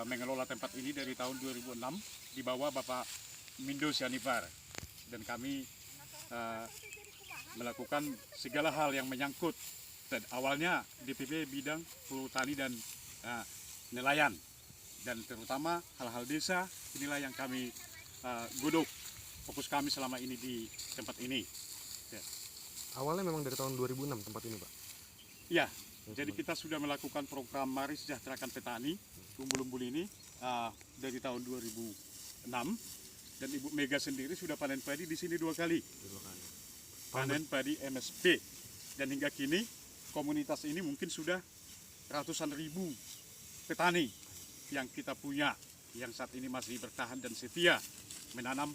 mengelola tempat ini dari tahun 2006 di bawah Bapak Mindo Sianipar, dan kami melakukan segala hal yang menyangkut dan awalnya DPP bidang perhutani dan nelayan, dan terutama hal-hal desa. Inilah yang kami godok fokus kami selama ini di tempat ini. Ya. Awalnya memang dari tahun 2006 tempat ini, Pak? Ya, jadi kita sudah melakukan program Mari Sejahterakan Petani Umbul-Umbul ini dari tahun 2006, dan Ibu Mega sendiri sudah panen padi di sini 2 kali. Panen padi MSP, dan hingga kini komunitas ini mungkin sudah ratusan ribu petani yang kita punya, yang saat ini masih bertahan dan setia menanam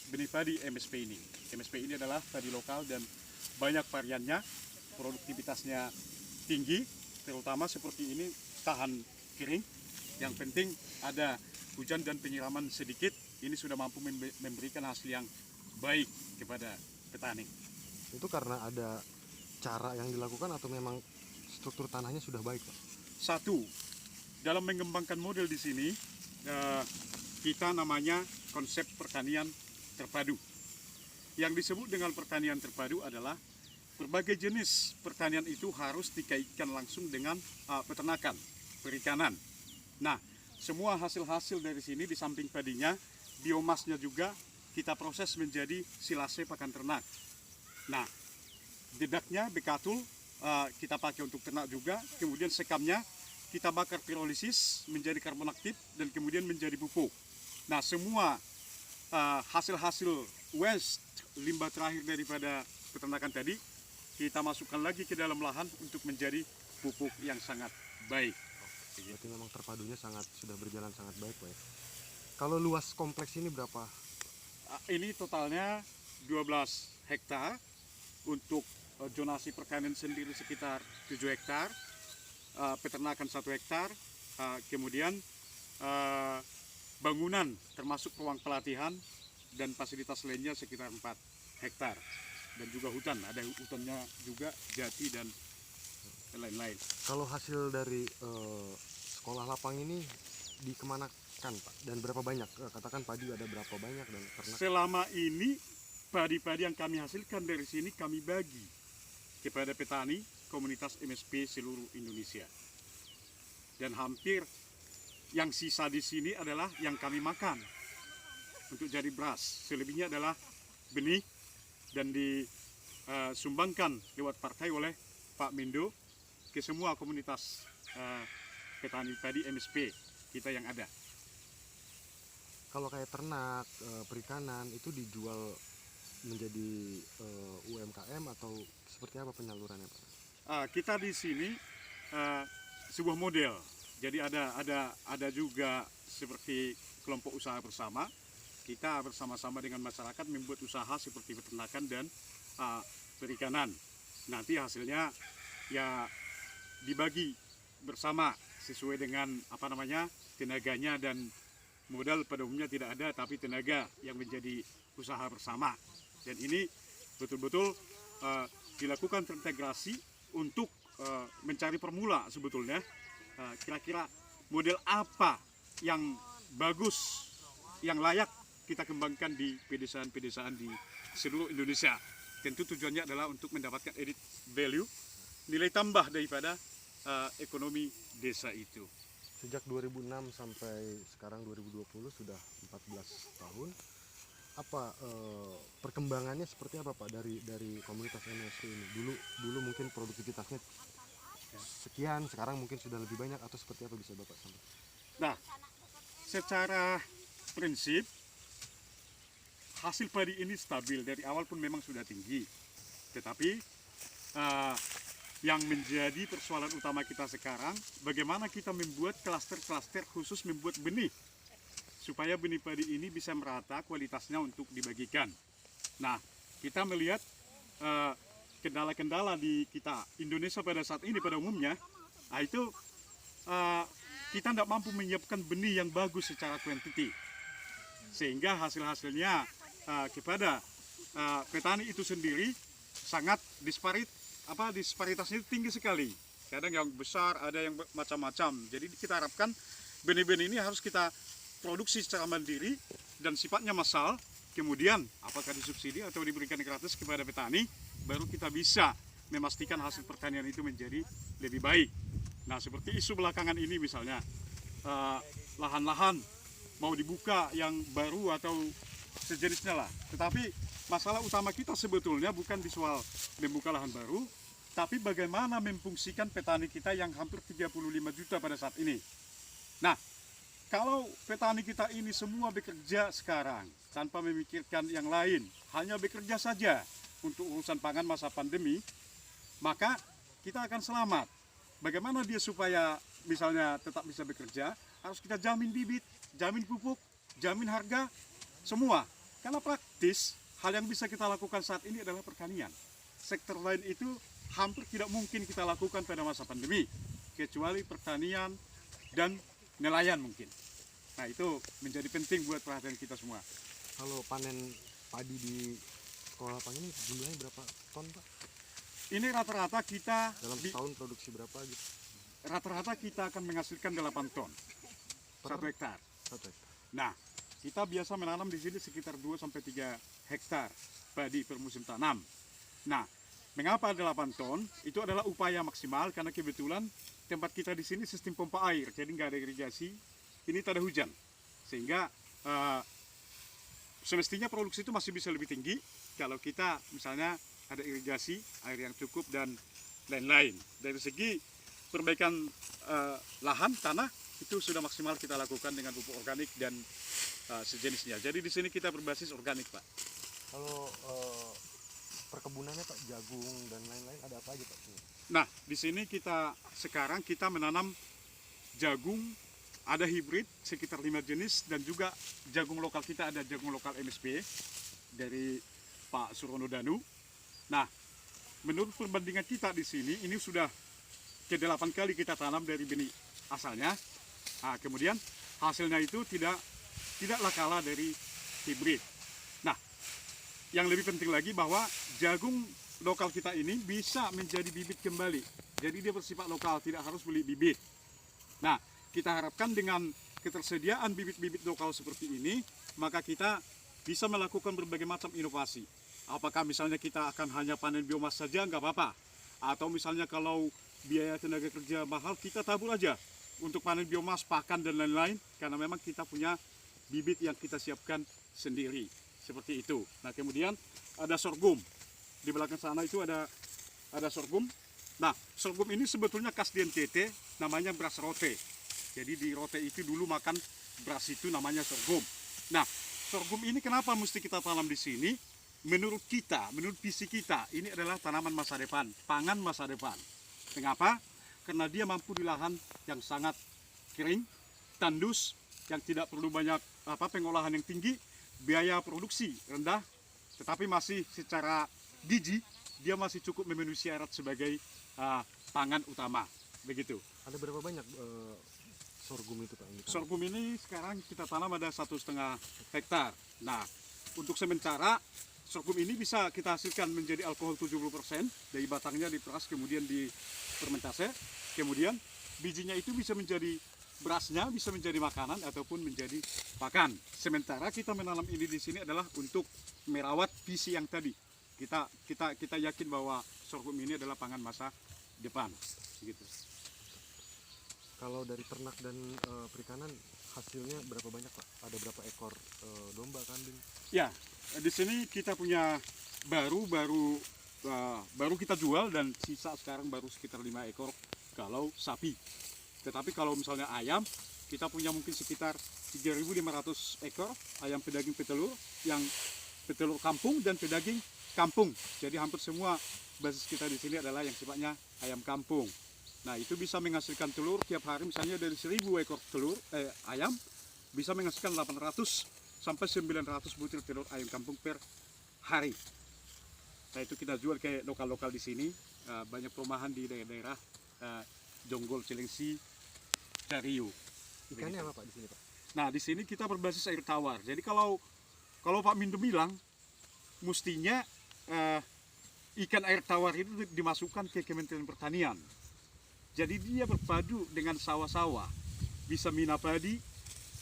benih padi MSP ini. MSP ini adalah padi lokal dan banyak variannya, produktivitasnya tinggi, terutama seperti ini tahan kering. Yang penting ada hujan dan penyiraman sedikit, ini sudah mampu memberikan hasil yang baik kepada petani. Itu karena ada cara yang dilakukan atau memang struktur tanahnya sudah baik, Pak? Satu, dalam mengembangkan model di sini, kita namanya konsep pertanian terpadu. Yang disebut dengan pertanian terpadu adalah berbagai jenis pertanian itu harus dikaitkan langsung dengan peternakan, perikanan. Nah, semua hasil-hasil dari sini di samping padinya, biomasnya juga kita proses menjadi silase pakan ternak. Nah, dedaknya bekatul kita pakai untuk ternak juga, kemudian sekamnya kita bakar pirolisis menjadi karbon aktif dan kemudian menjadi pupuk. Nah, semua hasil-hasil waste, limbah terakhir daripada peternakan tadi, kita masukkan lagi ke dalam lahan untuk menjadi pupuk yang sangat baik. Berarti memang terpadunya sudah berjalan sangat baik, Pak, ya? Kalau luas kompleks ini berapa? Ini totalnya 12 hektar, untuk zonasi pertanian sendiri sekitar 7 hektar, peternakan 1 hektar, kemudian bangunan termasuk ruang pelatihan dan fasilitas lainnya sekitar 4 hektar, dan juga hutan, ada hutannya juga, jati dan lain-lain. Kalau hasil dari sekolah lapang ini dikemanakan, Pak? Dan berapa banyak? Katakan padi ada berapa banyak dan ternak? Selama ini padi-padi yang kami hasilkan dari sini kami bagi kepada petani komunitas MSP seluruh Indonesia. Dan hampir yang sisa di sini adalah yang kami makan untuk jadi beras. Selebihnya adalah benih dan disumbangkan lewat partai oleh Pak Mindo ke semua komunitas petani padi MSP kita yang ada. Kalau kayak ternak, perikanan itu dijual menjadi UMKM atau seperti apa penyalurannya, Pak? Kita di sini sebuah model. Jadi ada juga seperti kelompok usaha bersama. Kita bersama-sama dengan masyarakat membuat usaha seperti peternakan dan perikanan. Nanti hasilnya ya dibagi bersama sesuai dengan tenaganya, dan modal pada umumnya tidak ada, tapi tenaga yang menjadi usaha bersama. Dan ini betul-betul dilakukan terintegrasi untuk mencari formula sebetulnya kira-kira model apa yang bagus, yang layak kita kembangkan di pedesaan-pedesaan di seluruh Indonesia. Tentu tujuannya adalah untuk mendapatkan added value, nilai tambah daripada ekonomi desa itu. Sejak 2006 sampai sekarang 2020 sudah 14 tahun. Apa perkembangannya seperti apa, Pak, dari komunitas MSP ini? Dulu mungkin produktivitasnya sekian, sekarang mungkin sudah lebih banyak, atau seperti apa bisa Bapak sampaikan? Nah, secara prinsip hasil padi ini stabil, dari awal pun memang sudah tinggi. Tetapi yang menjadi persoalan utama kita sekarang, bagaimana kita membuat klaster-klaster khusus membuat benih, supaya benih padi ini bisa merata kualitasnya untuk dibagikan. Nah, kita melihat kendala-kendala di kita Indonesia pada saat ini pada umumnya, itu kita tidak mampu menyiapkan benih yang bagus secara kuantiti, sehingga hasil-hasilnya kepada petani itu sendiri sangat disparitasnya tinggi sekali. Kadang yang besar, ada yang macam-macam. Jadi kita harapkan benih-benih ini harus kita produksi secara mandiri dan sifatnya massal. Kemudian apakah disubsidi atau diberikan gratis kepada petani, baru kita bisa memastikan hasil pertanian itu menjadi lebih baik. Nah, seperti isu belakangan ini misalnya, lahan-lahan mau dibuka yang baru atau sejenisnya lah. Tetapi masalah utama kita sebetulnya bukan di soal membuka lahan baru, tapi bagaimana memfungsikan petani kita yang hampir 35 juta pada saat ini. Nah, kalau petani kita ini semua bekerja sekarang tanpa memikirkan yang lain, hanya bekerja saja untuk urusan pangan masa pandemi, maka kita akan selamat. Bagaimana dia supaya misalnya tetap bisa bekerja, harus kita jamin bibit, jamin pupuk, jamin harga, semua. Karena praktis, hal yang bisa kita lakukan saat ini adalah pertanian. Sektor lain itu hampir tidak mungkin kita lakukan pada masa pandemi, kecuali pertanian dan nelayan mungkin. Nah, itu menjadi penting buat perhatian kita semua. Kalau panen padi di sekolah lapang ini jumlahnya berapa ton, Pak? Ini rata-rata kita Dalam setahun produksi berapa gitu? Rata-rata kita akan menghasilkan 8 ton Per 1 hektar. 1 hektar. Nah, kita biasa menanam di sini sekitar 2-3 hektar padi per musim tanam. Nah, mengapa 8 ton? Itu adalah upaya maksimal karena kebetulan tempat kita di sini sistem pompa air, jadi nggak ada irigasi. Ini tak ada hujan, sehingga semestinya produksi itu masih bisa lebih tinggi kalau kita misalnya ada irigasi, air yang cukup dan lain-lain. Dari segi perbaikan lahan tanah itu sudah maksimal kita lakukan dengan pupuk organik dan sejenisnya. Jadi di sini kita berbasis organik, Pak. Kalau perkebunannya, Pak, jagung dan lain-lain ada apa aja, Pak? Nah, di sini sekarang kita menanam jagung, ada hibrid sekitar 5 jenis, dan juga jagung lokal kita ada jagung lokal MSP dari Pak Surono Danu. Nah, menurut perbandingan kita di sini, ini sudah ke-8 kali kita tanam dari benih asalnya. Nah, kemudian hasilnya itu tidaklah kalah dari hibrid. Nah, yang lebih penting lagi bahwa jagung lokal kita ini bisa menjadi bibit kembali. Jadi dia bersifat lokal, tidak harus beli bibit. Nah, kita harapkan dengan ketersediaan bibit-bibit lokal seperti ini, maka kita bisa melakukan berbagai macam inovasi. Apakah misalnya kita akan hanya panen biomas saja, nggak apa-apa. Atau misalnya kalau biaya tenaga kerja mahal, kita tabur aja untuk panen biomas, pakan, dan lain-lain. Karena memang kita punya bibit yang kita siapkan sendiri. Seperti itu. Nah, kemudian ada sorghum. Di belakang sana itu ada sorghum. Nah, sorghum ini sebetulnya khas di NTT, namanya beras rote. Jadi di rote itu dulu makan beras itu namanya sorghum. Nah, sorghum ini kenapa mesti kita tanam di sini? Menurut kita, menurut visi kita, ini adalah tanaman masa depan, pangan masa depan. Mengapa? Karena dia mampu di lahan yang sangat kering, tandus, yang tidak perlu banyak pengolahan yang tinggi, biaya produksi rendah, tetapi masih secara gizi dia masih cukup memenuhi syarat sebagai pangan utama. Begitu. Ada berapa banyak sorghum itu, Pak? Sorghum ini sekarang kita tanam ada 1,5 hektar. Nah, untuk sementara sorghum ini bisa kita hasilkan menjadi alkohol 70%, dari batangnya diperas kemudian difermentase, kemudian bijinya itu bisa menjadi berasnya, bisa menjadi makanan ataupun menjadi pakan. Sementara kita menanam ini di sini adalah untuk merawat visi yang tadi. Kita yakin bahwa sorghum ini adalah pangan masa depan. Gitu. Kalau dari ternak dan perikanan hasilnya berapa banyak, Pak? Ada berapa ekor domba, kambing? Ya, di sini kita punya baru kita jual dan sisa sekarang baru sekitar 5 ekor kalau sapi. Tetapi kalau misalnya ayam, kita punya mungkin sekitar 3.500 ekor ayam pedaging petelur, yang petelur kampung dan pedaging kampung. Jadi hampir semua basis kita di sini adalah yang sifatnya ayam kampung. Nah, itu bisa menghasilkan telur tiap hari, misalnya dari 1.000 ekor ayam bisa menghasilkan 800 sampai 900 butir telur ayam kampung per hari. Nah, itu kita jual ke lokal-lokal di sini. Banyak perumahan di daerah-daerah Jonggol, Cilengsi, Cariu. Ikannya apa, Pak, di sini, Pak? Nah, di sini kita berbasis air tawar. Jadi kalau Pak Mindu bilang, mestinya ikan air tawar itu dimasukkan ke Kementerian Pertanian. Jadi dia berpadu dengan sawah-sawah. bisa mina padi,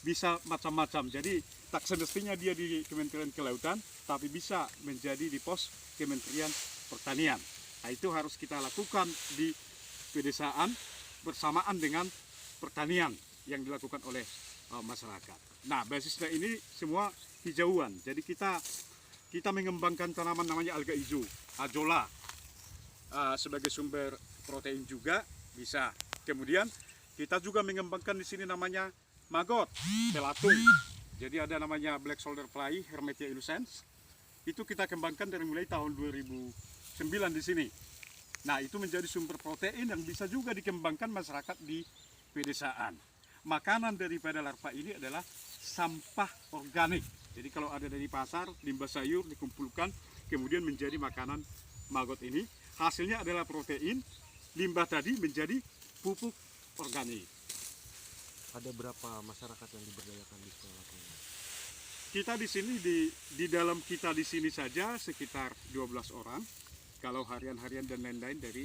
bisa macam-macam. Jadi tak semestinya dia di Kementerian Kelautan, tapi bisa menjadi di pos Kementerian Pertanian. Nah, itu harus kita lakukan di pedesaan bersamaan dengan pertanian yang dilakukan oleh masyarakat. Nah, basisnya ini semua hijauan. Jadi kita mengembangkan tanaman namanya alga hijau, ajolla, sebagai sumber protein juga bisa. Kemudian kita juga mengembangkan di sini namanya maggot, pelatung. Jadi ada namanya black shoulder fly, Hermetia illucens. Itu kita kembangkan dari mulai tahun 2009 di sini. Nah, itu menjadi sumber protein yang bisa juga dikembangkan masyarakat di pedesaan. Makanan daripada larva ini adalah sampah organik. Jadi kalau ada dari pasar, limbah sayur dikumpulkan, kemudian menjadi makanan maggot ini. Hasilnya adalah protein, limbah tadi menjadi pupuk organik. Ada berapa masyarakat yang diberdayakan di sekolah lapang ini? Kita di sini, di dalam kita di sini saja sekitar 12 orang. Kalau harian-harian dan lain-lain dari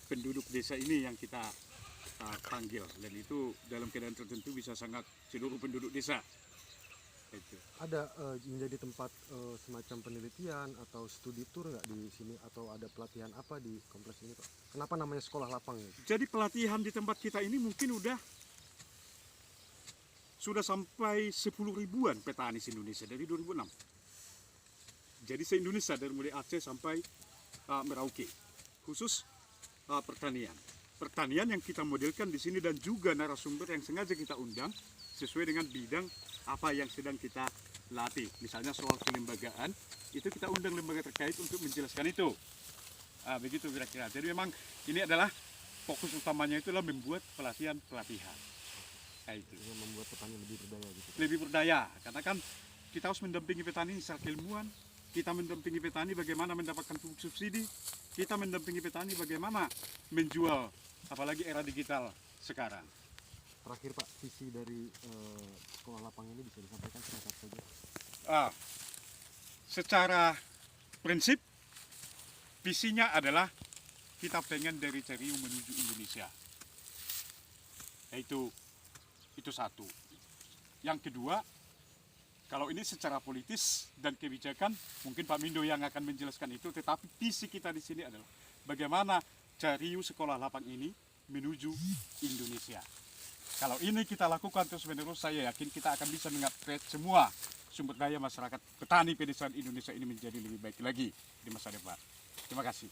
penduduk desa ini yang kita panggil. Dan itu dalam keadaan tertentu bisa sangat seluruh penduduk desa. Itu. Ada menjadi tempat semacam penelitian atau studi tour nggak di sini, atau ada pelatihan apa di kompleks ini, Pak? Kenapa namanya sekolah lapang ya? Jadi pelatihan di tempat kita ini mungkin sudah sampai 10 ribuan petani se-Indonesia dari 2006. Jadi se-Indonesia dari mulai Aceh sampai Merauke, khusus pertanian. Pertanian yang kita modelkan di sini dan juga narasumber yang sengaja kita undang sesuai dengan bidang apa yang sedang kita latih. Misalnya soal kelembagaan, itu kita undang lembaga terkait untuk menjelaskan itu. Begitu kira-kira. Jadi memang ini adalah fokus utamanya itu adalah membuat pelatihan-pelatihan. Itu. Yang membuat petani lebih berdaya gitu. Lebih berdaya, karena kan kita harus mendampingi petani secara keilmuan. Kita mendampingi petani bagaimana mendapatkan pupuk subsidi. Kita mendampingi petani bagaimana menjual, apalagi era digital sekarang. Terakhir Pak, visi dari sekolah lapang ini bisa disampaikan singkat saja. Secara prinsip, visinya adalah kita pengen dari Ceriu menuju Indonesia. Itu satu. Yang kedua, kalau ini secara politis dan kebijakan, mungkin Pak Mindo yang akan menjelaskan itu. Tetapi visi kita di sini adalah bagaimana Ceriu sekolah lapang ini menuju Indonesia. Kalau ini kita lakukan terus-menerus, saya yakin kita akan bisa mengupgrade semua sumber daya masyarakat petani pedesaan Indonesia ini menjadi lebih baik lagi di masa depan. Terima kasih.